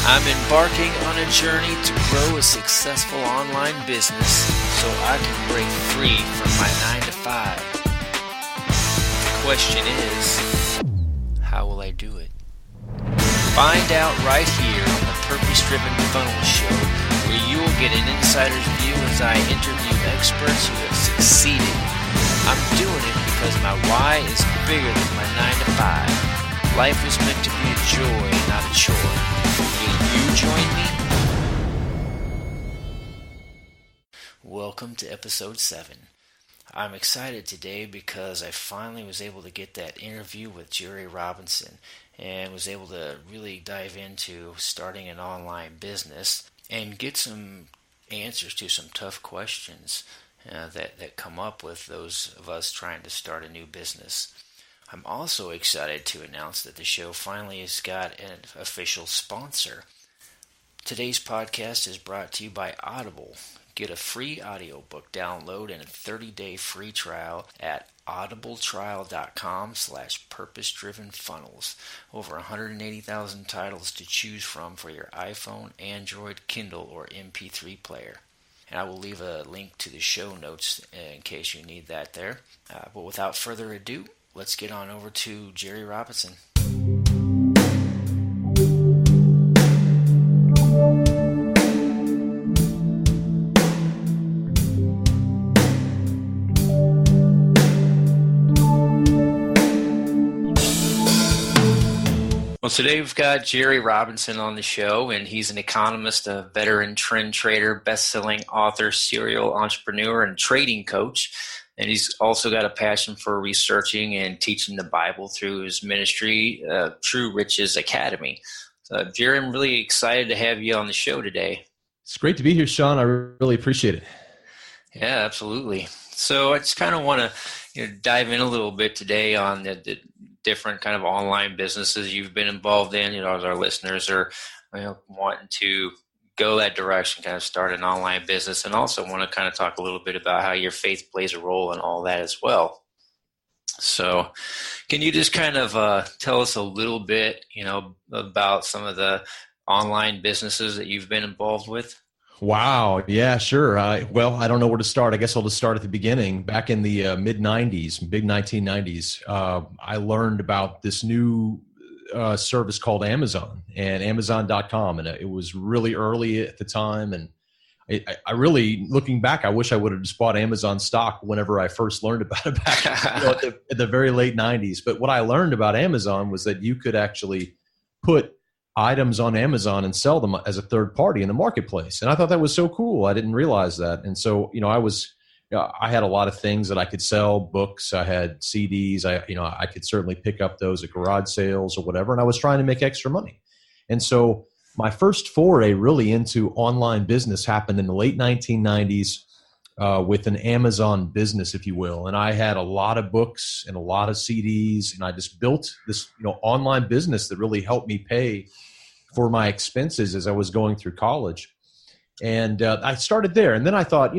I'm embarking on a journey to grow a successful online business so I can break free from my 9 to 5. The question is, how will I do it? Find out right here on the Purpose Driven Funnel Show, where you will get an insider's view as I interview experts who have succeeded. I'm doing it because my why is bigger than my 9 to 5. Life was meant to be a joy, not a chore. Will you join me? Welcome to episode 7. I'm excited today because I finally was able to get that interview with Jerry Robinson and was able to really dive into starting an online business and get some answers to some tough questions that come up with those of us trying to start a new business. I'm also excited to announce that the show finally has got an official sponsor. Today's podcast is brought to you by Audible. Get a free audiobook download and a 30-day free trial at audibletrial.com/purpose-driven-funnels. Over 180,000 titles to choose from for your iPhone, Android, Kindle, or MP3 player. And I will leave a link to the show notes in case you need that there. But without further ado, let's get on over to Jerry Robinson. Well, today we've got Jerry Robinson on the show, and he's an economist, a veteran trend trader, best-selling author, serial entrepreneur, and trading coach. And he's also got a passion for researching and teaching the Bible through his ministry, True Riches Academy. So, Jerry, I'm really excited to have you on the show today. It's great to be here, Sean. I really appreciate it. Yeah, absolutely. So I just kind of want to dive in a little bit today on the different kind of online businesses you've been involved in. As our listeners are wanting to go that direction, kind of start an online business, and also want to kind of talk a little bit about how your faith plays a role in all that as well. So can you just kind of tell us a little bit, about some of the online businesses that you've been involved with? Wow. Yeah, sure. Well, I don't know where to start. I guess I'll just start at the beginning. Back in the mid-90s, big 1990s, I learned about this new service called Amazon and Amazon.com. And it was really early at the time. And I really, looking back, I wish I would have just bought Amazon stock whenever I first learned about it back at the very late 90s. But what I learned about Amazon was that you could actually put items on Amazon and sell them as a third party in the marketplace. And I thought that was so cool. I didn't realize that. And so, I had a lot of things that I could sell, books, I had CDs, I could certainly pick up those at garage sales or whatever. And I was trying to make extra money. And so my first foray really into online business happened in the late 1990s with an Amazon business, if you will. And I had a lot of books and a lot of CDs, and I just built this, online business that really helped me pay for my expenses as I was going through college. And I started there. And then I thought,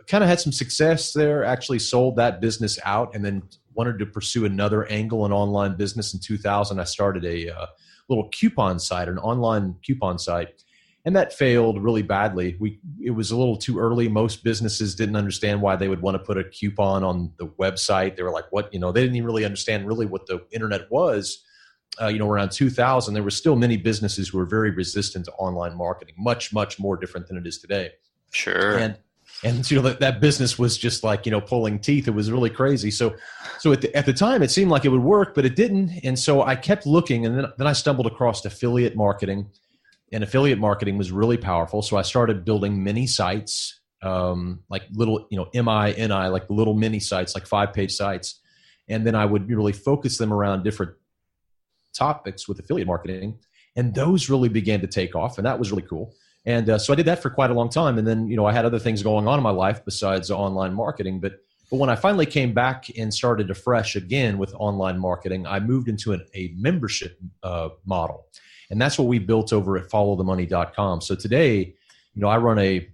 kind of had some success there, actually sold that business out, and then wanted to pursue another angle in online business. In 2000, I started a little coupon site, an online coupon site. And that failed really badly. It was a little too early. Most businesses didn't understand why they would want to put a coupon on the website. They were like, what? They didn't even really understand really what the internet was. Around 2000, there were still many businesses who were very resistant to online marketing, much, much more different than it is today. Sure. And that business was just like, pulling teeth. It was really crazy. So at the time, it seemed like it would work, but it didn't. And so I kept looking, and then I stumbled across affiliate marketing. And affiliate marketing was really powerful. So I started building mini sites, like little, MINI, like little mini sites, like 5-page sites. And then I would really focus them around different topics with affiliate marketing. And those really began to take off. And that was really cool. And so I did that for quite a long time. And then, I had other things going on in my life besides online marketing. But when I finally came back and started afresh again with online marketing, I moved into a membership model. And that's what we built over at followthemoney.com. So today, I run a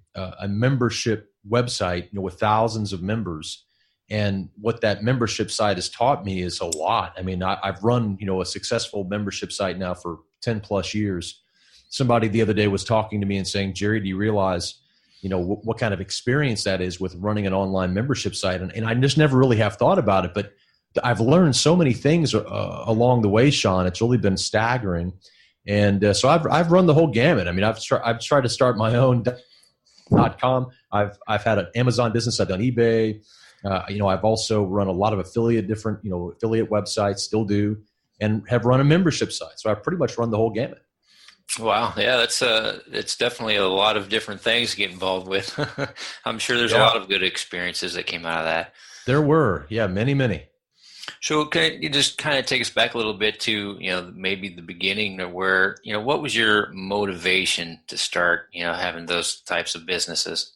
membership website, with thousands of members. And what that membership site has taught me is a lot. I mean, I've run, a successful membership site now for 10 plus years. somebody the other day was talking to me and saying, Jerry, do you realize, what kind of experience that is with running an online membership site? And I just never really have thought about it, but I've learned so many things along the way, Sean. It's really been staggering. And so I've run the whole gamut. I mean, I've tried to start my own .com. I've had an Amazon business. I've done eBay. I've also run a lot of affiliate websites, still do, and have run a membership site. So I've pretty much run the whole gamut. Wow. Yeah, it's definitely a lot of different things to get involved with. I'm sure there's a lot of good experiences that came out of that. There were. Yeah, many, many. So can you just kind of take us back a little bit to, maybe the beginning of where, what was your motivation to start, having those types of businesses?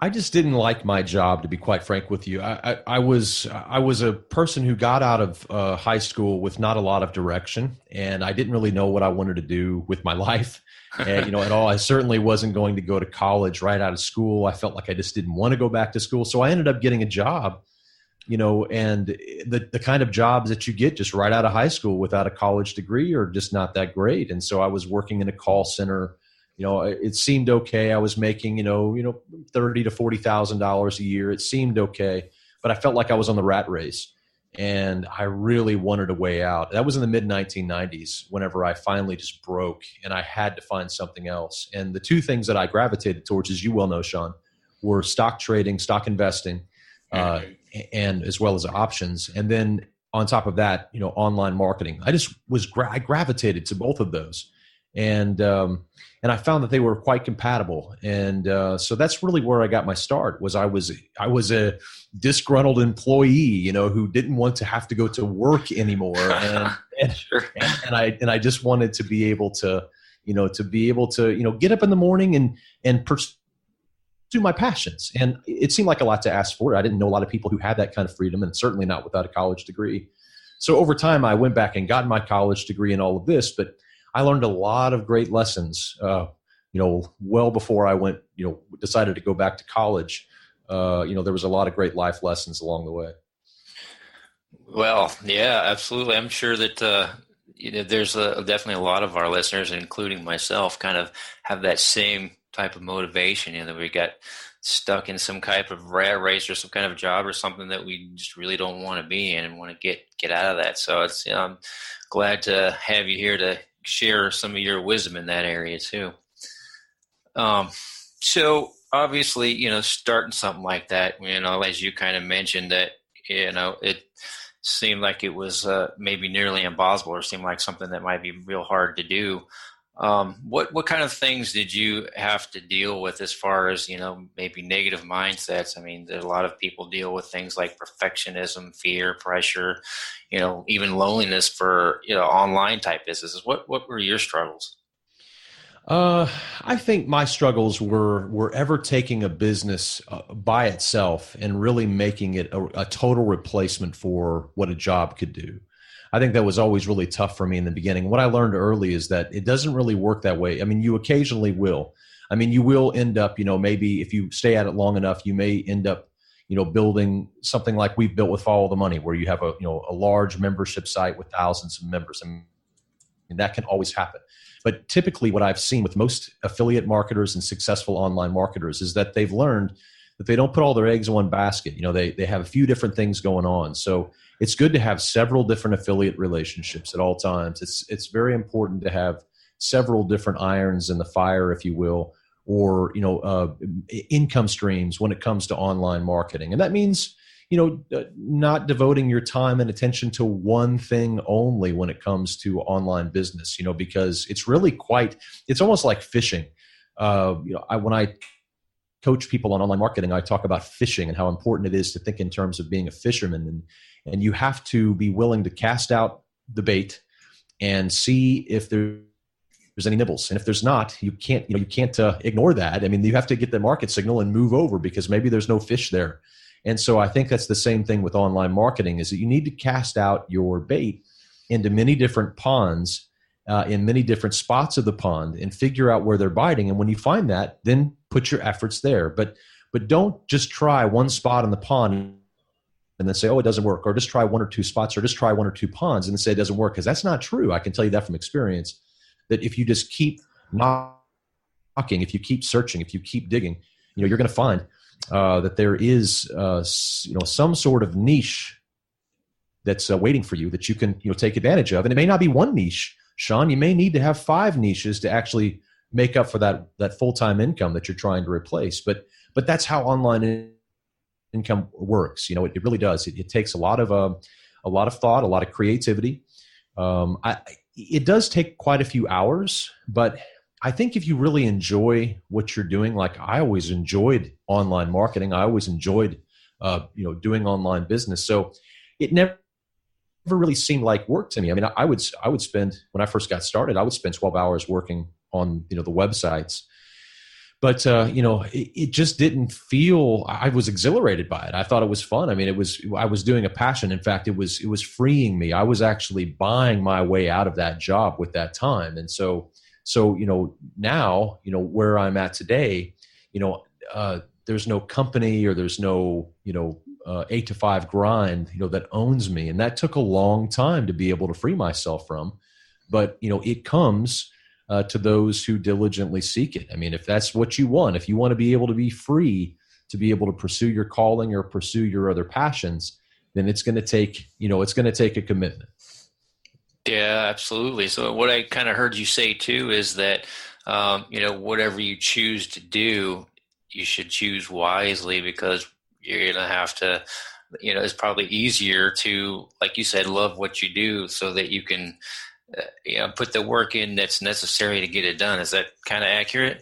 I just didn't like my job, to be quite frank with you. I was a person who got out of high school with not a lot of direction, and I didn't really know what I wanted to do with my life, and, at all. I certainly wasn't going to go to college right out of school. I felt like I just didn't want to go back to school, so I ended up getting a job, and the kind of jobs that you get just right out of high school without a college degree are just not that great. And so I was working in a call center. It seemed okay. I was making, $30,000 to $40,000 a year. It seemed okay, but I felt like I was on the rat race, and I really wanted a way out. That was in the mid 1990s whenever I finally just broke, and I had to find something else. And the two things that I gravitated towards, as you well know, Sean, were stock trading, stock investing, and as well as options. And then on top of that, online marketing. I gravitated to both of those. And I found that they were quite compatible. And so that's really where I got my start. I was a disgruntled employee, who didn't want to have to go to work anymore. And I just wanted to be able to, get up in the morning and pursue my passions. And it seemed like a lot to ask for. I didn't know a lot of people who had that kind of freedom, and certainly not without a college degree. So over time, I went back and got my college degree and all of this, but I learned a lot of great lessons, well before I went, decided to go back to college. There was a lot of great life lessons along the way. Well, yeah, absolutely. I'm sure that, there's definitely a lot of our listeners, including myself, kind of have that same type of motivation, that we got stuck in some type of rat race or some kind of job or something that we just really don't want to be in and want to get out of that. So I'm glad to have you here to share some of your wisdom in that area too. So obviously, starting something like that, as you kind of mentioned that, it seemed like it was maybe nearly impossible, or seemed like something that might be real hard to do. What kind of things did you have to deal with as far as, maybe negative mindsets? I mean, there's a lot of people deal with things like perfectionism, fear, pressure, even loneliness for, online type businesses. What were your struggles? I think my struggles were ever taking a business by itself and really making it a total replacement for what a job could do. I think that was always really tough for me in the beginning. What I learned early is that it doesn't really work that way. I mean, you occasionally will. I mean, you will end up, maybe if you stay at it long enough, you may end up, building something like we've built with Follow the Money, where you have a large membership site with thousands of members. I mean, that can always happen. But typically what I've seen with most affiliate marketers and successful online marketers is that they've learned that they don't put all their eggs in one basket. They have a few different things going on. So it's good to have several different affiliate relationships at all times. It's very important to have several different irons in the fire, if you will, or income streams when it comes to online marketing. And that means not devoting your time and attention to one thing only when it comes to online business. Because it's really it's almost like fishing. When I coach people on online marketing, I talk about fishing and how important it is to think in terms of being a fisherman. And you have to be willing to cast out the bait and see if there's any nibbles. And if there's not, you can't ignore that. I mean, you have to get the market signal and move over, because maybe there's no fish there. And so I think that's the same thing with online marketing, is that you need to cast out your bait into many different ponds, in many different spots of the pond, and figure out where they're biting. And when you find that, then put your efforts there. But don't just try one spot in the pond and then say, oh, it doesn't work, or just try one or two spots, or just try one or two ponds and then say it doesn't work, because that's not true. I can tell you that from experience, that if you just keep knocking, if you keep searching, if you keep digging, you're going to find that there is some sort of niche that's waiting for you that you can take advantage of. And it may not be one niche, Sean. You may need to have 5 niches to actually make up for that full-time income that you're trying to replace. But that's how online income works. It really does. It takes a lot of thought, a lot of creativity. It does take quite a few hours, but I think if you really enjoy what you're doing, like I always enjoyed online marketing, I always enjoyed doing online business. So it never really seemed like work to me. I mean, I would spend, when I first got started, I would spend 12 hours working on the websites. But it just didn't feel. I was exhilarated by it. I thought it was fun. I mean, I was doing a passion. In fact, it was freeing me. I was actually buying my way out of that job with that time. And so now where I'm at today, there's no company or there's no 8 to 5 grind that owns me, and that took a long time to be able to free myself from. But it comes to those who diligently seek it. I mean, if that's what you want, if you want to be able to be free to be able to pursue your calling or pursue your other passions, then it's going to take a commitment. Yeah, absolutely. So what I kind of heard you say too is that, whatever you choose to do, you should choose wisely, because you're going to have to, it's probably easier to, like you said, love what you do so that you can, put the work in that's necessary to get it done. Is that kind of accurate?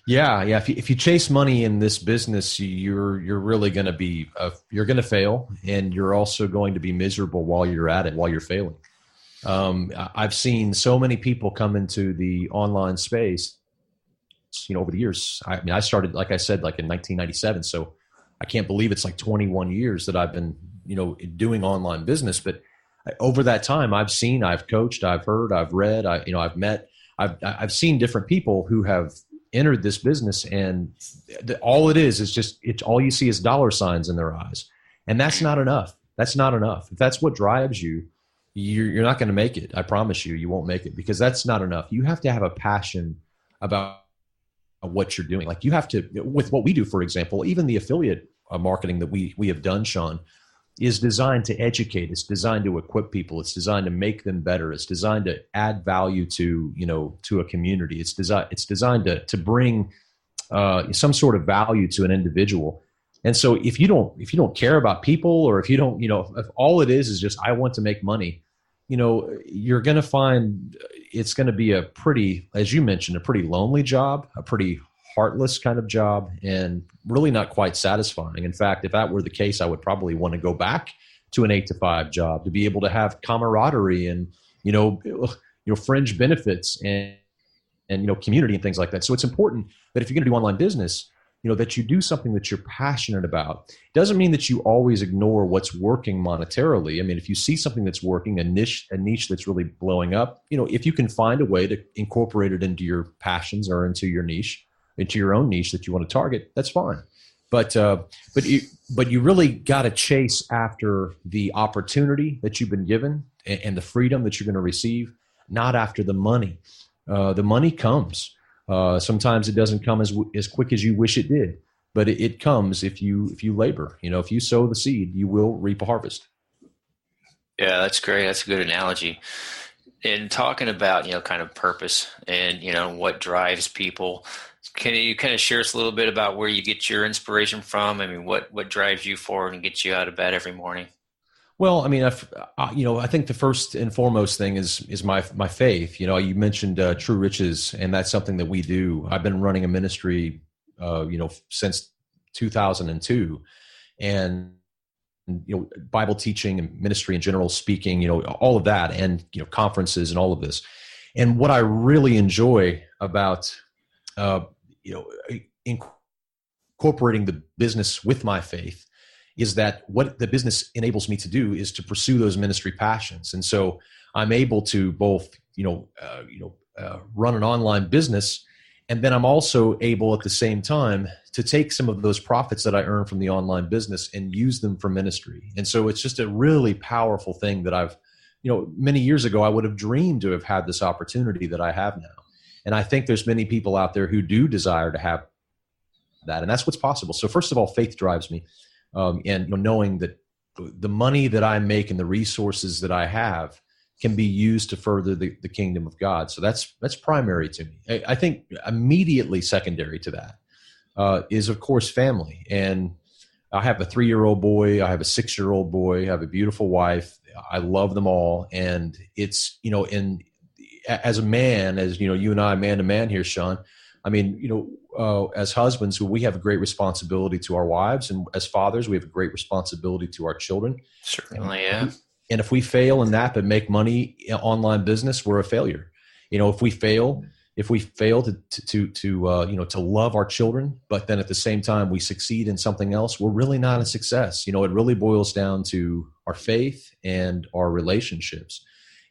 Yeah. If you chase money in this business, you're really going to be, you're going to fail, and you're also going to be miserable while you're at it, while you're failing. I've seen so many people come into the online space, over the years. I mean, I started, like I said, like in 1997. So I can't believe it's like 21 years that I've been, doing online business. But over that time, I've seen, I've coached, I've heard, I've read, I've met, I've seen different people who have entered this business, and all it is just, all you see is dollar signs in their eyes. And that's not enough. That's not enough. If that's what drives you, you're not going to make it. I promise you, you won't make it, because that's not enough. You have to have a passion about what you're doing. Like you have to, with what we do, for example, even the affiliate marketing that we have done, Sean, is designed to educate. It's designed to equip people. It's designed to make them better. It's designed to add value to a community. It's designed to bring some sort of value to an individual. And so if you don't care about people, or if you don't, if all it is just, I want to make money, you're going to find it's going to be a pretty, as you mentioned, a pretty lonely job, a pretty heartless kind of job, and really not quite satisfying. In fact, if that were the case, I would probably want to go back to an 8 to 5 job to be able to have camaraderie and, fringe benefits and community and things like that. So it's important that if you're going to do online business, that you do something that you're passionate about. It doesn't mean that you always ignore what's working monetarily. I mean, if you see something that's working, a niche that's really blowing up, if you can find a way to incorporate it into your passions or into your niche, into your own niche that you want to target, that's fine. But you really got to chase after the opportunity that you've been given and the freedom that you're going to receive, not after the money. The money comes. Sometimes it doesn't come as quick as you wish it did, but it comes if you labor. If you sow the seed, you will reap a harvest. Yeah, that's great. That's a good analogy. And talking about kind of purpose and what drives people, can you kind of share us a little bit about where you get your inspiration from? I mean, what drives you forward and gets you out of bed every morning? Well, I mean, I think the first and foremost thing is my faith. You mentioned True Riches, and that's something that we do. I've been running a ministry, since 2002, and Bible teaching and ministry in general, speaking, all of that, and conferences and all of this. And what I really enjoy about incorporating the business with my faith is that what the business enables me to do is to pursue those ministry passions. And so I'm able to both, run an online business, and then I'm also able at the same time to take some of those profits that I earn from the online business and use them for ministry. And so it's just a really powerful thing that I've, many years ago, I would have dreamed to have had this opportunity that I have now. And I think there's many people out there who do desire to have that, and that's what's possible. So first of all, faith drives me, and knowing that the money that I make and the resources that I have can be used to further the kingdom of God. So that's primary to me. I think immediately secondary to that is, of course, family. And I have a 3-year-old boy. I have a 6-year-old boy. I have a beautiful wife. I love them all. And it's, and as a man, as you and I, man to man here, Sean, I mean, as husbands, we have a great responsibility to our wives, and as fathers, we have a great responsibility to our children. Certainly, yeah. And if we fail in that but make money in online business, we're a failure. If we fail to love our children, but then at the same time we succeed in something else, we're really not a success. It really boils down to our faith and our relationships.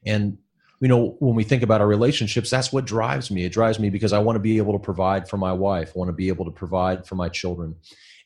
And when we think about our relationships, that's what drives me. It drives me because I want to be able to provide for my wife. I want to be able to provide for my children.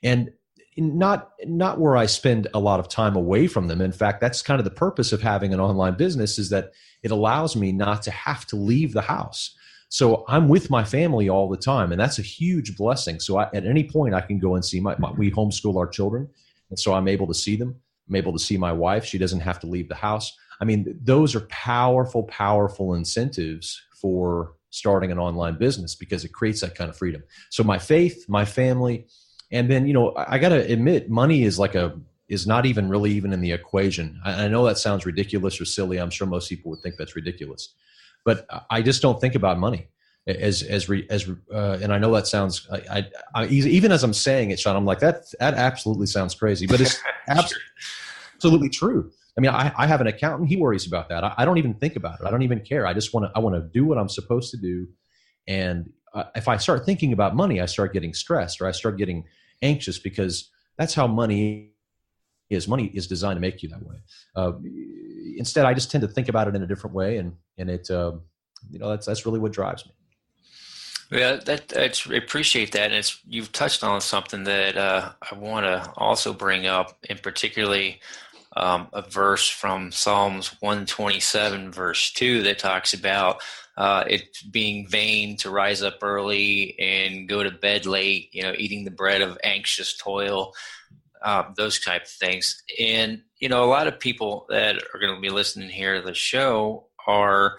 And not where I spend a lot of time away from them. In fact, that's kind of the purpose of having an online business, is that it allows me not to have to leave the house. So I'm with my family all the time, and that's a huge blessing. So at any point I can go and see we homeschool our children. And so I'm able to see them. I'm able to see my wife. She doesn't have to leave the house. I mean, those are powerful, powerful incentives for starting an online business, because it creates that kind of freedom. So my faith, my family, and then, I got to admit, money is not even really even in the equation. I know that sounds ridiculous or silly. I'm sure most people would think that's ridiculous, but I just don't think about money and I know that sounds, I even as I'm saying it, Sean, I'm like, that absolutely sounds crazy, but it's absolutely true. I mean, I have an accountant. He worries about that. I don't even think about it. I don't even care. I want to do what I'm supposed to do. And if I start thinking about money, I start getting stressed, or I start getting anxious, because that's how money is. Money is designed to make you that way. Instead, I just tend to think about it in a different way. And it, that's really what drives me. Yeah, I appreciate that. And you've touched on something that I want to also bring up, and particularly a verse from Psalms 127, verse 2, that talks about it being vain to rise up early and go to bed late, eating the bread of anxious toil, those type of things. And, a lot of people that are going to be listening here to the show are,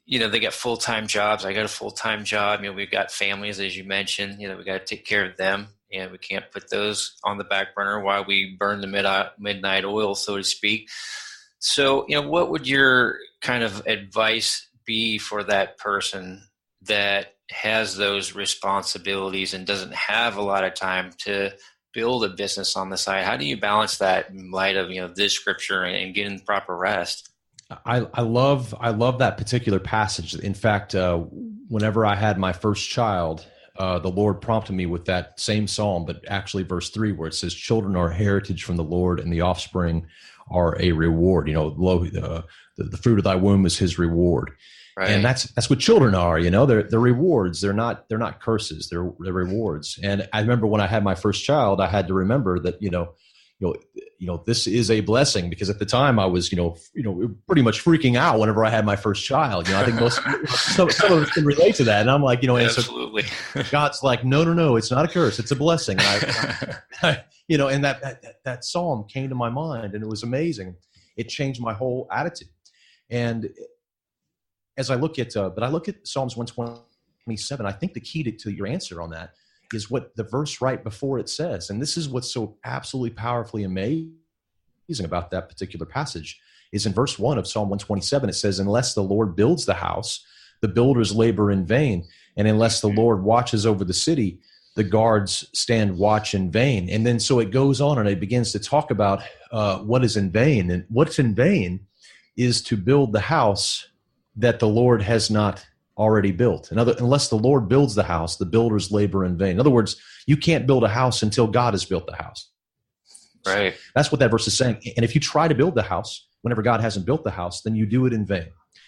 they got full-time jobs. I got a full-time job. We've got families, as you mentioned, we got to take care of them. And we can't put those on the back burner while we burn the midnight oil, so to speak. So, what would your kind of advice be for that person that has those responsibilities and doesn't have a lot of time to build a business on the side? How do you balance that in light of, this scripture and getting proper rest? I love that particular passage. In fact, whenever I had my first child, the Lord prompted me with that same psalm, but actually verse 3, where it says, "Children are a heritage from the Lord, and the offspring are a reward." The fruit of thy womb is his reward. Right. And that's what children are. They're rewards. They're not curses. They're rewards. And I remember when I had my first child, I had to remember that this is a blessing, because at the time I was pretty much freaking out whenever I had my first child. I think some of us can relate to that. And I'm like, absolutely. So God's like, no, it's not a curse, it's a blessing. And and that psalm came to my mind, and it was amazing. It changed my whole attitude. And as I look at Psalms 127, I think the key to your answer on that is what the verse right before it says. And this is what's so absolutely powerfully amazing about that particular passage, is in verse 1 of Psalm 127, it says, "Unless the Lord builds the house, the builders labor in vain. And unless the Lord watches over the city, the guards stand watch in vain." And then so it goes on and it begins to talk about what is in vain. And what's in vain is to build the house that the Lord has not already built. Unless the Lord builds the house, the builders labor in vain. In other words, you can't build a house until God has built the house. Right. That's what that verse is saying. And if you try to build the house whenever God hasn't built the house, then you do it in vain.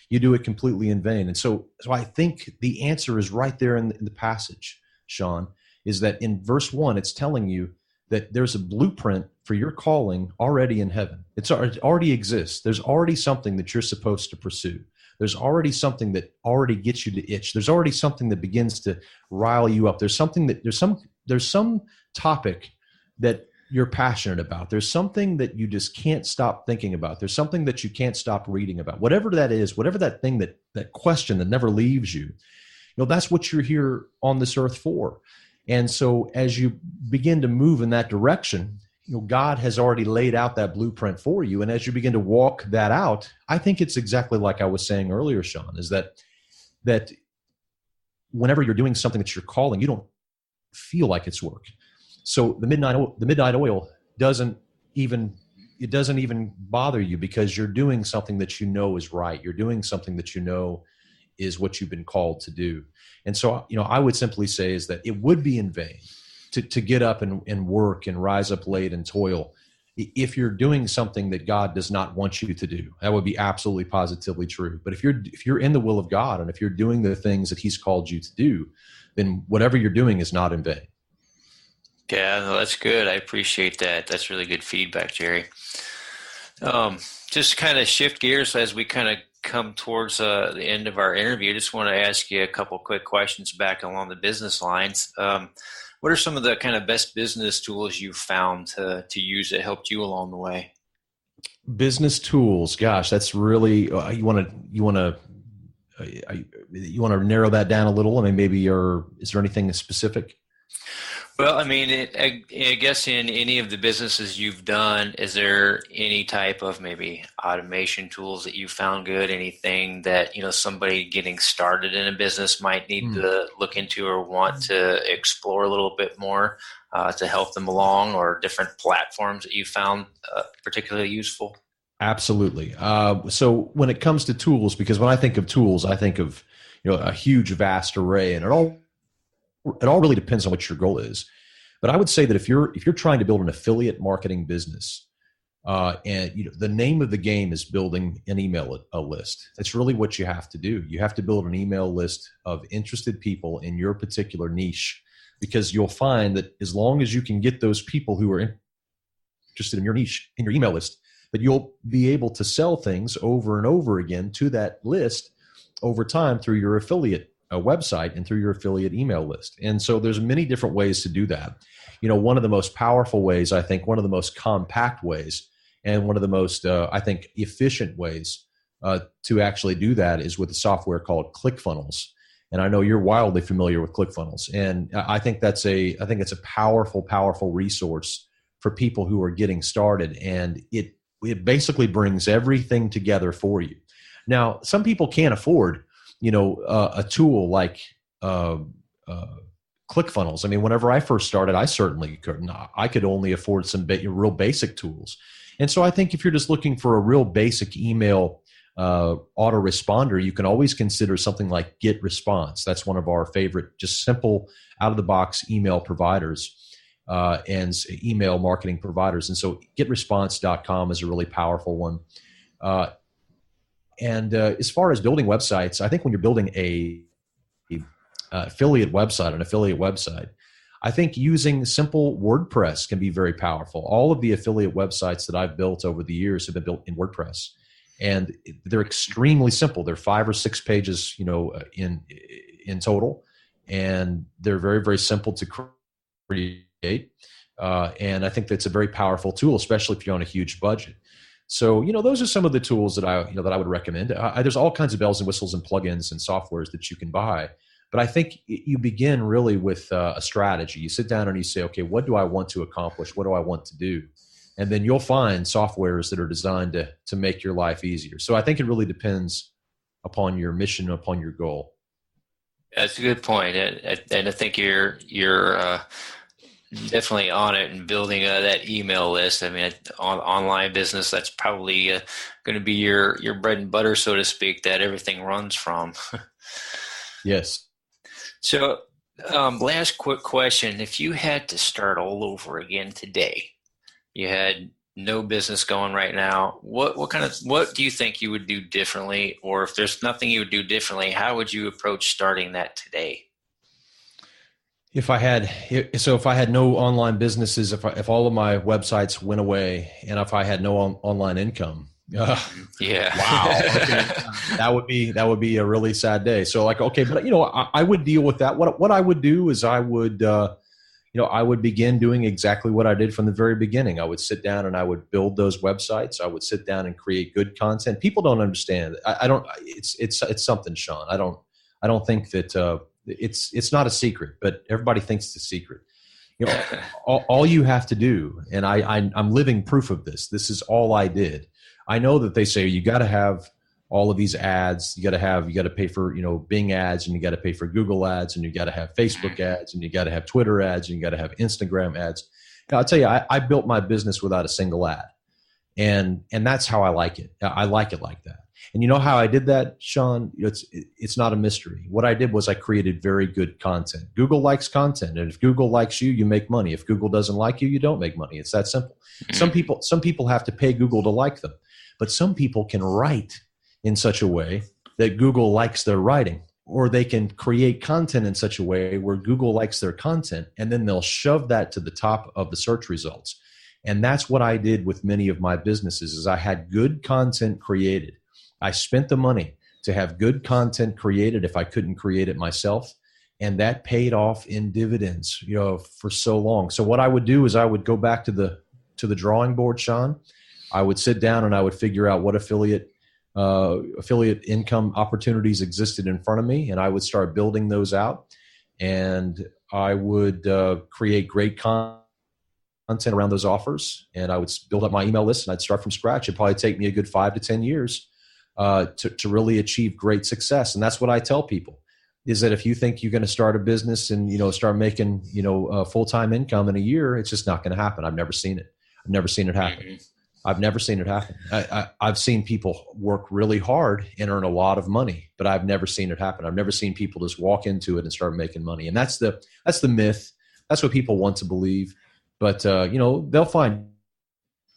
You do it completely in vain. And so I think the answer is right there in the passage, Sean, is that in verse 1, it's telling you that there's a blueprint for your calling already in heaven. It already exists. There's already something that you're supposed to pursue. There's already something that already gets you to itch. There's already something that begins to rile you up. There's some topic that you're passionate about. There's something that you just can't stop thinking about. There's something that you can't stop reading about. Whatever that is, whatever that thing, that question that never leaves you, that's what you're here on this earth for. And so as you begin to move in that direction, God has already laid out that blueprint for you. And as you begin to walk that out, I think it's exactly like I was saying earlier, Sean, is that whenever you're doing something that you're calling, you don't feel like it's work. So the midnight oil doesn't even bother you, because you're doing something that you know is right. You're doing something that you know is what you've been called to do. And so, I would simply say is that it would be in vain to get up and work and rise up late and toil if you're doing something that God does not want you to do. That would be absolutely positively true. But if you're in the will of God, and if you're doing the things that He's called you to do, then whatever you're doing is not in vain. Yeah, no, that's good. I appreciate that. That's really good feedback, Jerry. Just kind of shift gears as we kind of come towards the end of our interview. I just want to ask you a couple quick questions back along the business lines. What are some of the kind of best business tools you've found to use that helped you along the way? Business tools, gosh, that's really you want to narrow that down a little. I mean, maybe is there anything specific? Well, I mean, I guess in any of the businesses you've done, is there any type of maybe automation tools that you found good? Anything that, somebody getting started in a business might need to look into or want to explore a little bit more to help them along, or different platforms that you found particularly useful? Absolutely. So when it comes to tools, because when I think of tools, I think of a huge, vast array, and it all really depends on what your goal is. But I would say that if you're trying to build an affiliate marketing business, and the name of the game is building an email list. That's really what you have to do. You have to build an email list of interested people in your particular niche, because you'll find that as long as you can get those people who are interested in your niche in your email list, that you'll be able to sell things over and over again to that list over time through your affiliate website and through your affiliate email list. And so there's many different ways to do that. One of the most powerful ways, I think, one of the most compact ways, and one of the most, I think, efficient ways to actually do that is with a software called ClickFunnels. And I know you're wildly familiar with ClickFunnels. And I think it's a powerful, powerful resource for people who are getting started. And it basically brings everything together for you. Now, some people can't afford a tool like ClickFunnels. I mean, whenever I first started, I certainly couldn't. I could only afford some real basic tools. And so I think if you're just looking for a real basic email autoresponder, you can always consider something like GetResponse. That's one of our favorite, just simple, out-of-the-box email providers and email marketing providers. And so GetResponse.com is a really powerful one. And as far as building websites, I think when you're building an affiliate website, I think using simple WordPress can be very powerful. All of the affiliate websites that I've built over the years have been built in WordPress, and they're extremely simple. They're 5 or 6 pages, in total, and they're very, very simple to create. And I think that's a very powerful tool, especially if you're on a huge budget. So, those are some of the tools that I would recommend. There's all kinds of bells and whistles and plugins and softwares that you can buy. But I think you begin really with a strategy. You sit down and you say, okay, what do I want to accomplish? What do I want to do? And then you'll find softwares that are designed to make your life easier. So I think it really depends upon your mission, upon your goal. That's a good point. And I think you're definitely on it and building that email list. I mean, online business, that's probably going to be your bread and butter, so to speak, that everything runs from. Yes. So last quick question. If you had to start all over again today, you had no business going right now, what do you think you would do differently? Or if there's nothing you would do differently, how would you approach starting that today? If I had no online businesses, if all of my websites went away, and if I had no online income, yeah, wow, okay, that would be a really sad day. So like, okay, but I would deal with that. What I would do is I would I would begin doing exactly what I did from the very beginning. I would sit down and I would build those websites. I would sit down and create good content. People don't understand. I don't. It's something, Sean. I don't think that. It's not a secret, but everybody thinks it's a secret. All you have to do, and I'm living proof of this. This is all I did. I know that they say you got to have all of these ads. You got to pay for Bing ads, and you got to pay for Google ads, and you got to have Facebook ads, and you got to have Twitter ads, and you got to have Instagram ads. I'll tell you, I built my business without a single ad, and that's how I like it. I like it like that. And you know how I did that, Sean? It's not a mystery. What I did was I created very good content. Google likes content, and if Google likes you, you make money. If Google doesn't like you, you don't make money. It's that simple. Some people have to pay Google to like them, but some people can write in such a way that Google likes their writing, or they can create content in such a way where Google likes their content, and then they'll shove that to the top of the search results. And that's what I did with many of my businesses. Is I had good content created. I spent the money to have good content created if I couldn't create it myself. And that paid off in dividends, for so long. So what I would do is I would go back to the drawing board, Sean. I would sit down and I would figure out what affiliate income opportunities existed in front of me. And I would start building those out. And I would create great content around those offers. And I would build up my email list, and I'd start from scratch. It'd probably take me a good 5 to 10 years to really achieve great success. And that's what I tell people, is that if you think you're going to start a business and, start making, full-time income in a year, it's just not going to happen. I've never seen it. I've never seen it happen. Mm-hmm. I've never seen it happen. I've seen people work really hard and earn a lot of money, but I've never seen it happen. I've never seen people just walk into it and start making money. And that's the myth. That's what people want to believe. But, they'll find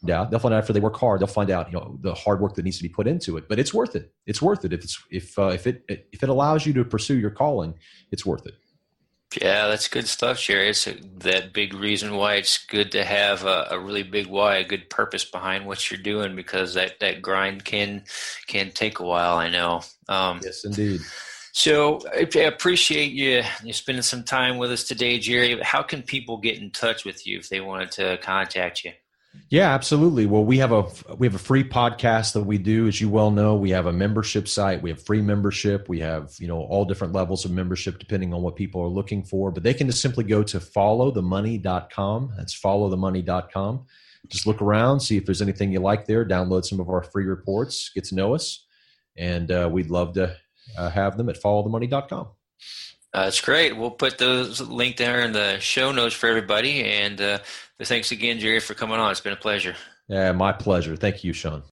out. They'll find out after they work hard. They'll find out, the hard work that needs to be put into it. But it's worth it. It's worth it if it allows you to pursue your calling. It's worth it. Yeah, that's good stuff, Jerry. It's that big reason why it's good to have a really big why, a good purpose behind what you're doing, because that grind can take a while. I know. Yes, indeed. So I appreciate you spending some time with us today, Jerry. How can people get in touch with you if they wanted to contact you? Yeah, absolutely. Well, we have a free podcast that we do. As you well know, we have a membership site. We have free membership. We have, all different levels of membership depending on what people are looking for. But they can just simply go to followthemoney.com. That's followthemoney.com. Just look around, see if there's anything you like there. Download some of our free reports, get to know us. And we'd love to have them at followthemoney.com. That's great. We'll put those link there in the show notes for everybody. And thanks again, Jerry, for coming on. It's been a pleasure. Yeah, my pleasure. Thank you, Sean.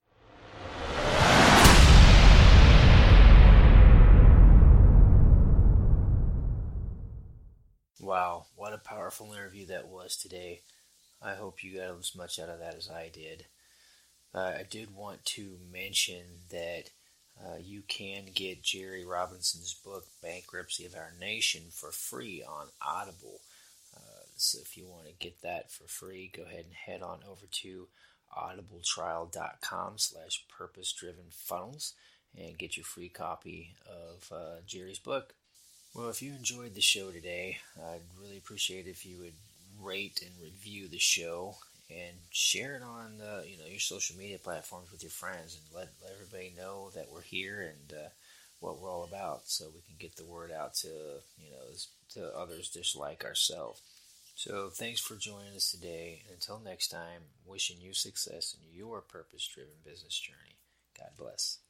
Wow, what a powerful interview that was today. I hope you got as much out of that as I did. I did want to mention that you can get Jerry Robinson's book, Bankruptcy of Our Nation, for free on Audible. So if you want to get that for free, go ahead and head on over to audibletrial.com/purpose-driven-funnels and get your free copy of Jerry's book. Well, if you enjoyed the show today, I'd really appreciate it if you would rate and review the show and share it on your social media platforms with your friends, and let everybody know that we're here and what we're all about, so we can get the word out to others just like ourselves. So thanks for joining us today, and until next time, wishing you success in your purpose-driven business journey. God bless.